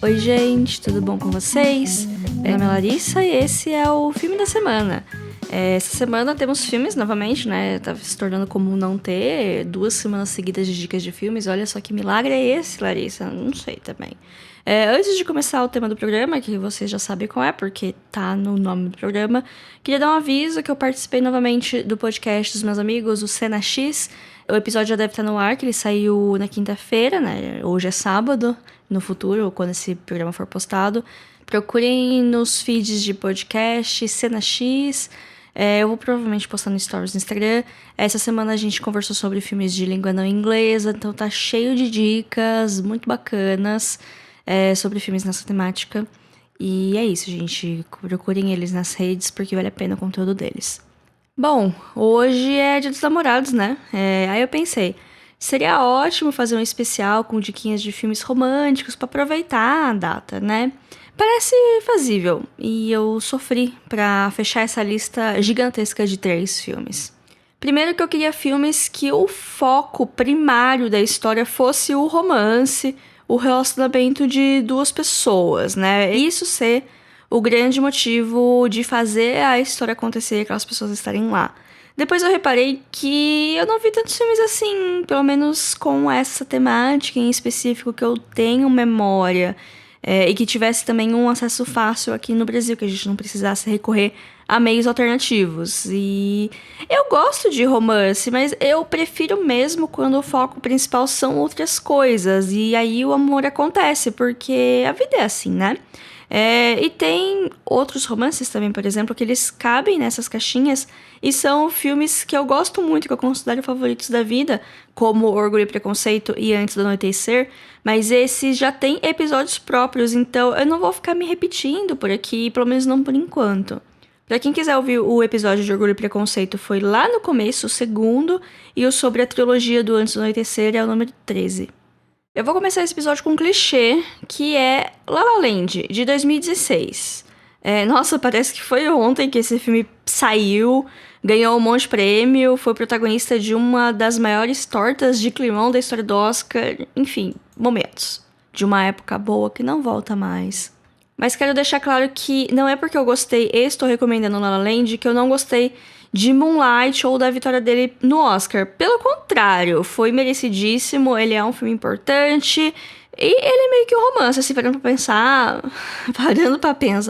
Oi gente, tudo bom com vocês? Meu nome é Larissa e esse é o filme da semana. Essa semana temos filmes novamente, né? Tá se tornando comum não ter 2 semanas seguidas de dicas de filmes. Olha só que milagre é esse, Larissa? Não sei também. Antes de começar o tema do programa, que vocês já sabem qual é, porque tá no nome do programa, queria dar um aviso que eu participei novamente do podcast dos meus amigos, o Cena X. O episódio já deve estar no ar, que ele saiu na quinta-feira, né? Hoje é sábado, no futuro, quando esse programa for postado. Procurem nos feeds de podcast, Cena X. Eu vou provavelmente postar no Stories no Instagram. Essa semana a gente conversou sobre filmes de língua não inglesa, então tá cheio de dicas muito bacanas sobre filmes nessa temática. E é isso, gente. Procurem eles nas redes, porque vale a pena o conteúdo deles. Bom, hoje é Dia dos Namorados, né? Aí eu pensei, seria ótimo fazer um especial com diquinhas de filmes românticos pra aproveitar a data, né? Parece fazível, e eu sofri pra fechar essa lista gigantesca de 3 filmes. Primeiro que eu queria filmes que o foco primário da história fosse o romance, o relacionamento de 2 pessoas, né? Isso ser o grande motivo de fazer a história acontecer e aquelas pessoas estarem lá. Depois eu reparei que eu não vi tantos filmes assim, pelo menos com essa temática em específico que eu tenho memória. E que tivesse também um acesso fácil aqui no Brasil, que a gente não precisasse recorrer a meios alternativos. E eu gosto de romance, mas eu prefiro mesmo quando o foco principal são outras coisas. E aí o amor acontece, porque a vida é assim, né? E tem outros romances também, por exemplo, que eles cabem nessas caixinhas e são filmes que eu gosto muito, que eu considero favoritos da vida, como Orgulho e Preconceito e Antes do Anoitecer, mas esses já têm episódios próprios, então eu não vou ficar me repetindo por aqui, pelo menos não por enquanto. Pra quem quiser ouvir o episódio de Orgulho e Preconceito, foi lá no começo, o segundo, e o sobre a trilogia do Antes do Anoitecer é o número 13. Eu vou começar esse episódio com um clichê, que é La La Land, de 2016. Nossa, parece que foi ontem que esse filme saiu, ganhou um monte de prêmio, foi protagonista de uma das maiores tortas de climão da história do Oscar. Enfim, momentos de uma época boa que não volta mais. Mas quero deixar claro que não é porque eu gostei e estou recomendando La La Land que eu não gostei de Moonlight ou da vitória dele no Oscar. Pelo contrário, foi merecidíssimo, ele é um filme importante e ele é meio que um romance, assim, parando pra pensar,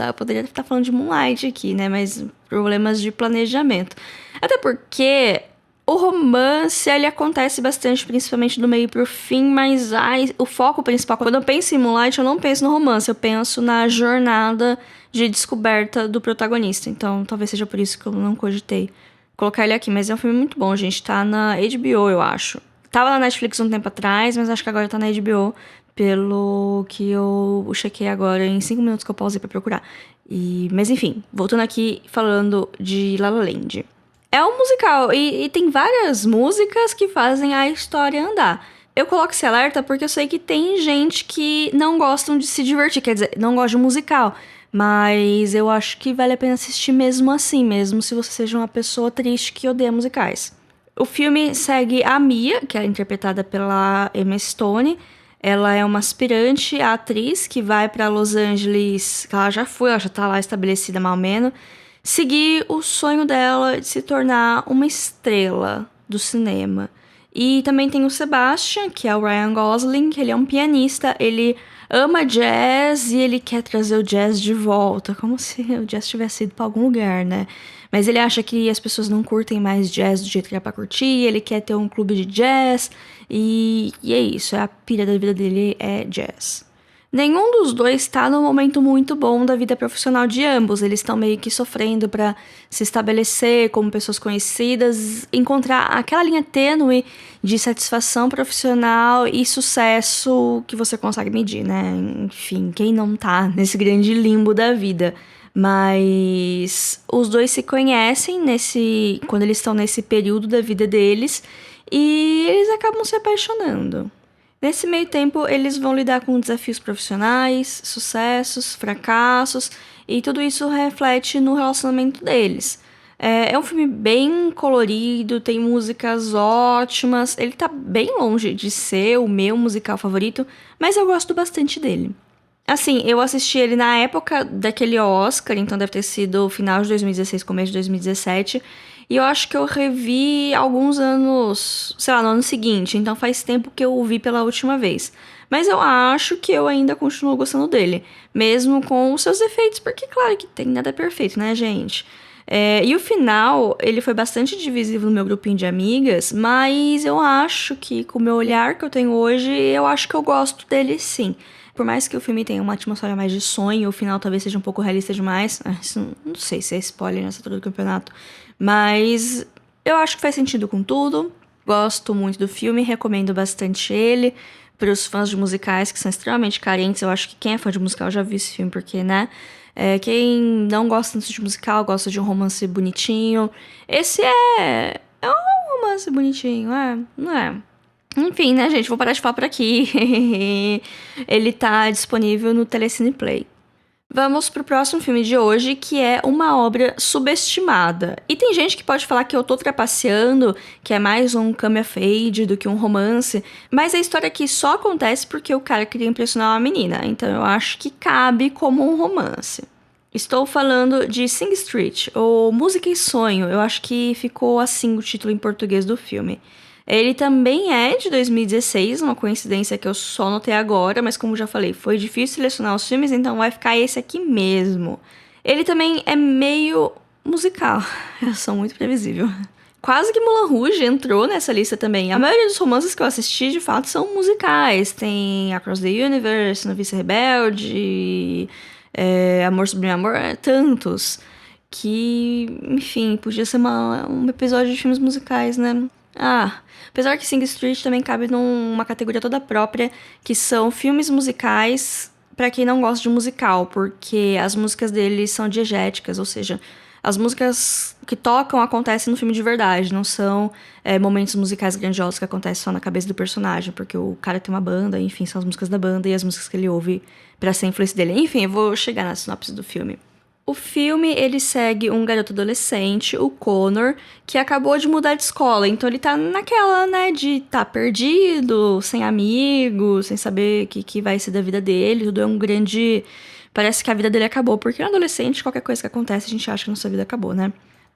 eu poderia estar falando de Moonlight aqui, né, mas problemas de planejamento. Até porque o romance, ele acontece bastante, principalmente do meio pro fim, mas o foco principal, quando eu penso em Moonlight, eu não penso no romance, eu penso na jornada de descoberta do protagonista. Então, talvez seja por isso que eu não cogitei colocar ele aqui. Mas é um filme muito bom, gente. Tá na HBO, eu acho. Tava na Netflix um tempo atrás, mas acho que agora tá na HBO, pelo que eu chequei agora em 5 minutos que eu pausei pra procurar. Mas enfim, voltando aqui falando de La La Land. É um musical e tem várias músicas que fazem a história andar. Eu coloco esse alerta porque eu sei que tem gente que não gostam de se divertir, quer dizer, não gosta de musical. Mas eu acho que vale a pena assistir mesmo assim, mesmo se você seja uma pessoa triste que odeia musicais. O filme segue a Mia, que é interpretada pela Emma Stone. Ela é uma aspirante à atriz que vai para Los Angeles, ela já tá lá estabelecida mais ou menos, seguir o sonho dela de se tornar uma estrela do cinema. E também tem o Sebastian, que é o Ryan Gosling, que ele é um pianista, ele ama jazz e ele quer trazer o jazz de volta, como se o jazz tivesse ido pra algum lugar, né? Mas ele acha que as pessoas não curtem mais jazz do jeito que é pra curtir, ele quer ter um clube de jazz, e é isso, a pira da vida dele é jazz. Nenhum dos dois tá num momento muito bom da vida profissional de ambos. Eles estão meio que sofrendo pra se estabelecer como pessoas conhecidas, encontrar aquela linha tênue de satisfação profissional e sucesso que você consegue medir, né? Enfim, quem não tá nesse grande limbo da vida? Mas os dois se conhecem quando eles estão nesse período da vida deles e eles acabam se apaixonando. Nesse meio tempo, eles vão lidar com desafios profissionais, sucessos, fracassos, e tudo isso reflete no relacionamento deles. É um filme bem colorido, tem músicas ótimas, ele tá bem longe de ser o meu musical favorito, mas eu gosto bastante dele. Assim, eu assisti ele na época daquele Oscar, então deve ter sido final de 2016, começo de 2017. E eu acho que eu revi alguns anos, sei lá, no ano seguinte. Então faz tempo que eu o vi pela última vez. Mas eu acho que eu ainda continuo gostando dele. Mesmo com os seus defeitos, porque claro que tem nada perfeito, né, gente? E o final, ele foi bastante divisivo no meu grupinho de amigas, mas eu acho que, com o meu olhar que eu tenho hoje, eu acho que eu gosto dele sim. Por mais que o filme tenha uma atmosfera mais de sonho, o final talvez seja um pouco realista demais. Isso não sei se é spoiler nessa altura do campeonato. Mas eu acho que faz sentido com tudo. Gosto muito do filme, recomendo bastante ele. Para os fãs de musicais que são extremamente carentes, eu acho que quem é fã de musical já viu esse filme, porque, né? Quem não gosta tanto de musical, gosta de um romance bonitinho. Esse é um romance bonitinho, não é? Enfim, né, gente? Vou parar de falar por aqui. Ele tá disponível no Telecine Play. Vamos pro próximo filme de hoje, que é uma obra subestimada. E tem gente que pode falar que eu tô trapaceando, que é mais um coming of age do que um romance, mas a história aqui só acontece porque o cara queria impressionar uma menina, então eu acho que cabe como um romance. Estou falando de Sing Street, ou Música e Sonho, eu acho que ficou assim o título em português do filme. Ele também é de 2016, uma coincidência que eu só notei agora, mas como já falei, foi difícil selecionar os filmes, então vai ficar esse aqui mesmo. Ele também é meio musical, eu sou muito previsível. Quase que Moulin Rouge entrou nessa lista também. A maioria dos romances que eu assisti, de fato, são musicais. Tem Across the Universe, Novice Rebelde, Amor Sublime Amor, tantos. Que, enfim, podia ser um episódio de filmes musicais, né? Apesar que Sing Street também cabe numa categoria toda própria, que são filmes musicais pra quem não gosta de musical, porque as músicas deles são diegéticas, ou seja, as músicas que tocam acontecem no filme de verdade, não são momentos musicais grandiosos que acontecem só na cabeça do personagem, porque o cara tem uma banda, enfim, são as músicas da banda e as músicas que ele ouve pra ser a influência dele. Enfim, eu vou chegar na sinopse do filme. O filme, ele segue um garoto adolescente, o Connor, que acabou de mudar de escola. Então ele tá naquela, né, de tá perdido, sem amigos, sem saber o que vai ser da vida dele. Tudo é um grande... Parece que a vida dele acabou, porque no adolescente, qualquer coisa que acontece, a gente acha que a nossa vida acabou, né?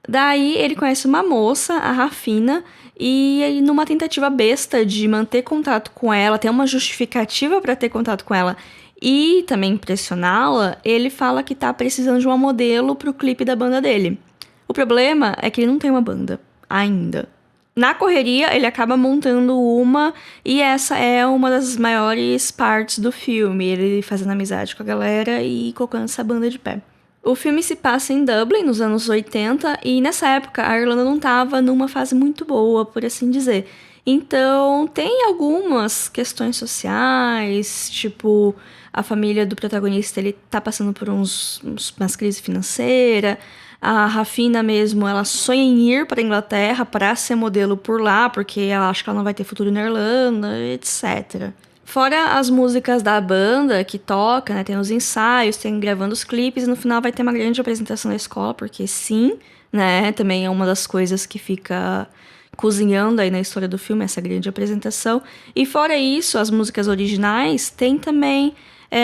Daí ele conhece uma moça, a Rafina, e numa tentativa besta de manter contato com ela, tem uma justificativa pra ter contato com ela, e também impressioná-la, ele fala que tá precisando de uma modelo pro clipe da banda dele. O problema é que ele não tem uma banda, ainda. Na correria, ele acaba montando uma, e essa é uma das maiores partes do filme, ele fazendo amizade com a galera e colocando essa banda de pé. O filme se passa em Dublin, nos anos 80, e nessa época a Irlanda não estava numa fase muito boa, por assim dizer. Então, tem algumas questões sociais, tipo, a família do protagonista, ele tá passando por umas crises financeiras. A Rafina mesmo, ela sonha em ir para a Inglaterra para ser modelo por lá, porque ela acha que ela não vai ter futuro na Irlanda, etc. Fora as músicas da banda que toca, né? Tem os ensaios, tem gravando os clipes, e no final vai ter uma grande apresentação na escola, porque sim, né? Também é uma das coisas que fica cozinhando aí na história do filme, essa grande apresentação. E fora isso, as músicas originais tem também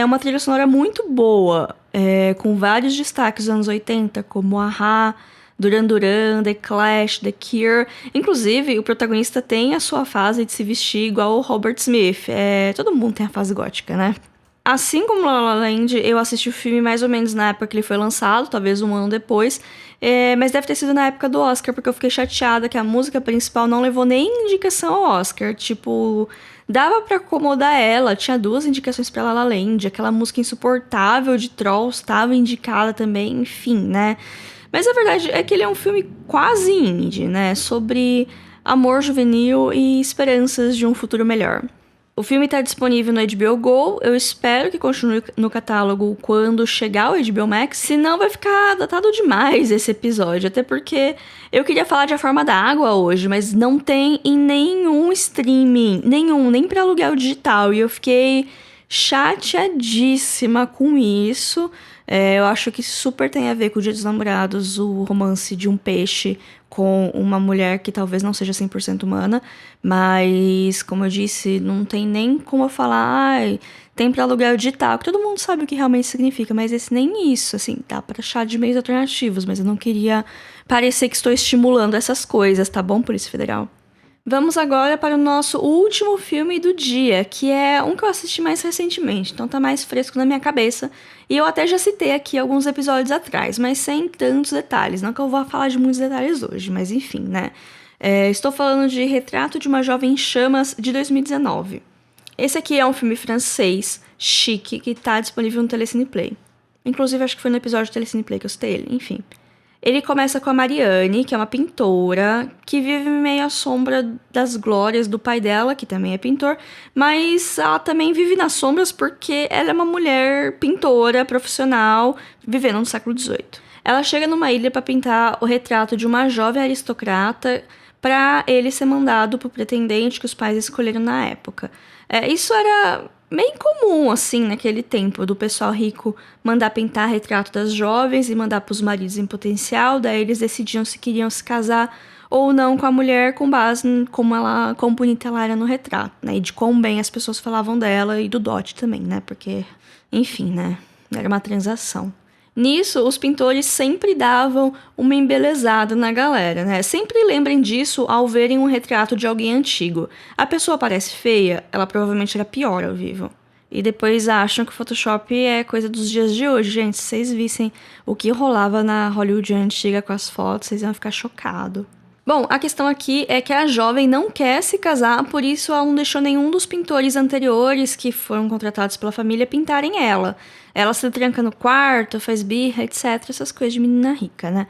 uma trilha sonora muito boa, com vários destaques dos anos 80, como a Duran Duran, The Clash, The Cure. Inclusive, o protagonista tem a sua fase de se vestir igual o Robert Smith. Todo mundo tem a fase gótica, né? Assim como La La Land, eu assisti o filme mais ou menos na época que ele foi lançado, talvez um ano depois, mas deve ter sido na época do Oscar, porque eu fiquei chateada que a música principal não levou nem indicação ao Oscar. Tipo, dava pra acomodar ela, tinha 2 indicações pra La La Land, aquela música insuportável de Trolls estava indicada também, enfim, né? Mas a verdade é que ele é um filme quase indie, né? Sobre amor juvenil e esperanças de um futuro melhor. O filme está disponível no HBO Go, eu espero que continue no catálogo quando chegar o HBO Max, senão vai ficar datado demais esse episódio, até porque eu queria falar de A Forma da Água hoje, mas não tem em nenhum streaming, nem para aluguel digital, e eu fiquei chateadíssima com isso. Eu acho que super tem a ver com o Dia dos Namorados, o romance de um peixe com uma mulher que talvez não seja 100% humana, mas, como eu disse, não tem nem como eu falar, tem pra aluguel digital, que todo mundo sabe o que realmente significa, mas esse nem isso, assim, dá pra achar de meios alternativos, mas eu não queria parecer que estou estimulando essas coisas, tá bom, Polícia Federal? Vamos agora para o nosso último filme do dia, que é um que eu assisti mais recentemente, então tá mais fresco na minha cabeça. E eu até já citei aqui alguns episódios atrás, mas sem tantos detalhes. Não que eu vou falar de muitos detalhes hoje, mas enfim, né? Estou falando de Retrato de uma Jovem em Chamas, de 2019. Esse aqui é um filme francês, chique, que tá disponível no Telecine Play. Inclusive, acho que foi no episódio do Telecine Play que eu citei ele, enfim. Ele começa com a Mariane, que é uma pintora, que vive meio à sombra das glórias do pai dela, que também é pintor, mas ela também vive nas sombras porque ela é uma mulher pintora, profissional, vivendo no século XVIII. Ela chega numa ilha para pintar o retrato de uma jovem aristocrata para ele ser mandado pro pretendente que os pais escolheram na época. Isso era meio comum, assim, naquele tempo, do pessoal rico mandar pintar retrato das jovens e mandar pros maridos em potencial, daí eles decidiam se queriam se casar ou não com a mulher com base em quão bonita ela era no retrato, né, e de quão bem as pessoas falavam dela e do dote também, né, porque, enfim, né, era uma transação. Nisso, os pintores sempre davam uma embelezada na galera, né? Sempre lembrem disso ao verem um retrato de alguém antigo. A pessoa parece feia, ela provavelmente era pior ao vivo. E depois acham que o Photoshop é coisa dos dias de hoje. Gente, se vocês vissem o que rolava na Hollywood antiga com as fotos, vocês iam ficar chocados. Bom, a questão aqui é que a jovem não quer se casar, por isso ela não deixou nenhum dos pintores anteriores que foram contratados pela família pintarem ela. Ela se tranca no quarto, faz birra, etc. Essas coisas de menina rica, né?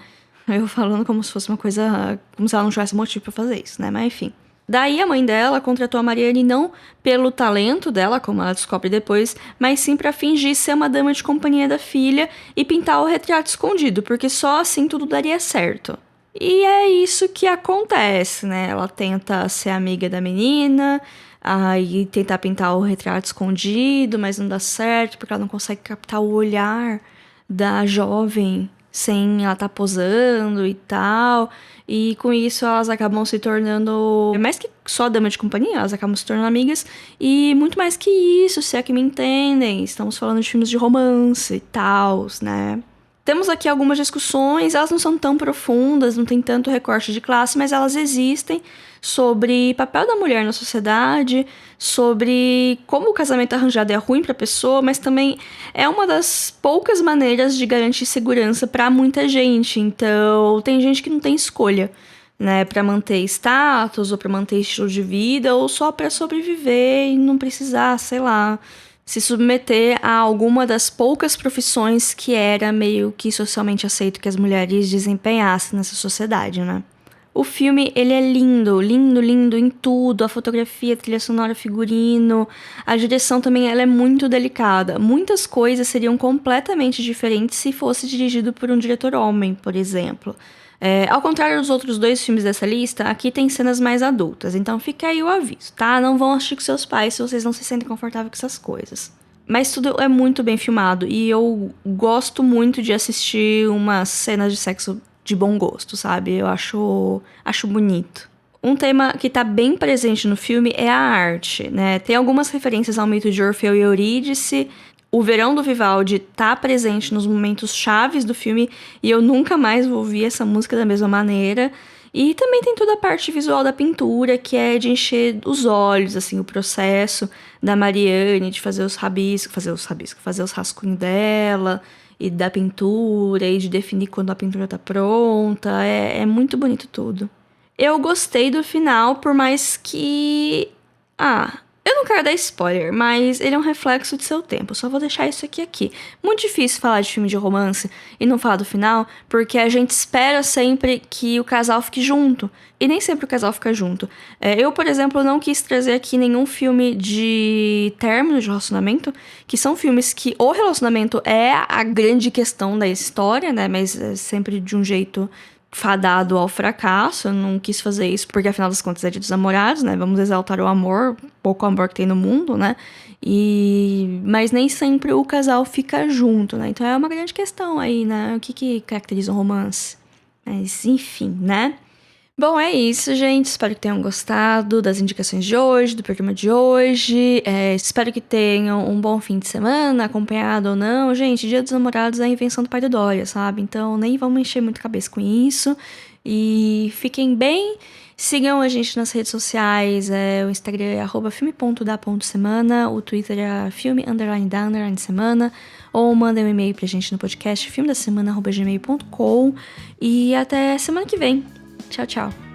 Eu falando como se fosse uma coisa... como se ela não tivesse motivo pra fazer isso, né? Mas enfim. Daí a mãe dela contratou a Mariane não pelo talento dela, como ela descobre depois, mas sim pra fingir ser uma dama de companhia da filha e pintar o retrato escondido, porque só assim tudo daria certo. E é isso que acontece, né? Ela tenta ser amiga da menina, aí tentar pintar o retrato escondido, mas não dá certo, porque ela não consegue captar o olhar da jovem sem ela estar posando e tal. E com isso elas acabam se tornando, mais que só dama de companhia, elas acabam se tornando amigas. E muito mais que isso, se é que me entendem. Estamos falando de filmes de romance e tal, né? Temos aqui algumas discussões, elas não são tão profundas, não tem tanto recorte de classe, mas elas existem sobre o papel da mulher na sociedade, sobre como o casamento arranjado é ruim para a pessoa, mas também é uma das poucas maneiras de garantir segurança para muita gente. Então, tem gente que não tem escolha, né, para manter status ou para manter estilo de vida ou só para sobreviver e não precisar, sei lá, se submeter a alguma das poucas profissões que era meio que socialmente aceito que as mulheres desempenhassem nessa sociedade, né? O filme, ele é lindo, lindo, lindo em tudo, a fotografia, a trilha sonora, figurino, a direção também, ela é muito delicada. Muitas coisas seriam completamente diferentes se fosse dirigido por um diretor homem, por exemplo. Ao contrário dos outros dois filmes dessa lista, aqui tem cenas mais adultas, então fica aí o aviso, tá? Não vão assistir com seus pais se vocês não se sentem confortáveis com essas coisas. Mas tudo é muito bem filmado e eu gosto muito de assistir umas cenas de sexo de bom gosto, sabe? Eu acho bonito. Um tema que tá bem presente no filme é a arte, né? Tem algumas referências ao mito de Orfeu e Eurídice. O Verão do Vivaldi tá presente nos momentos chaves do filme e eu nunca mais vou ouvir essa música da mesma maneira. E também tem toda a parte visual da pintura, que é de encher os olhos, assim, o processo da Mariane de fazer os rascunhos dela, e da pintura, e de definir quando a pintura tá pronta. É muito bonito tudo. Eu gostei do final, por mais que... eu não quero dar spoiler, mas ele é um reflexo de seu tempo. Só vou deixar isso aqui. Muito difícil falar de filme de romance e não falar do final, porque a gente espera sempre que o casal fique junto. E nem sempre o casal fica junto. Eu, por exemplo, não quis trazer aqui nenhum filme de término de relacionamento, que são filmes que o relacionamento é a grande questão da história, né? Mas é sempre de um jeito fadado ao fracasso. Eu não quis fazer isso porque, afinal das contas, é Dia dos Namorados, né? Vamos exaltar o amor, pouco amor que tem no mundo, né? Mas nem sempre o casal fica junto, né? Então é uma grande questão aí, né? O que caracteriza um romance? Mas, enfim, né? Bom, é isso, gente. Espero que tenham gostado das indicações de hoje, do programa de hoje. Espero que tenham um bom fim de semana, acompanhado ou não. Gente, Dia dos Namorados é a invenção do pai do Dória, sabe? Então nem vamos encher muito a cabeça com isso. E fiquem bem. Sigam a gente nas redes sociais. O Instagram é @filme.da.semana. O Twitter é filme_da_semana. Ou mandem um e-mail pra gente no podcast filmedasemana@gmail.com. E até semana que vem. Tchau, tchau.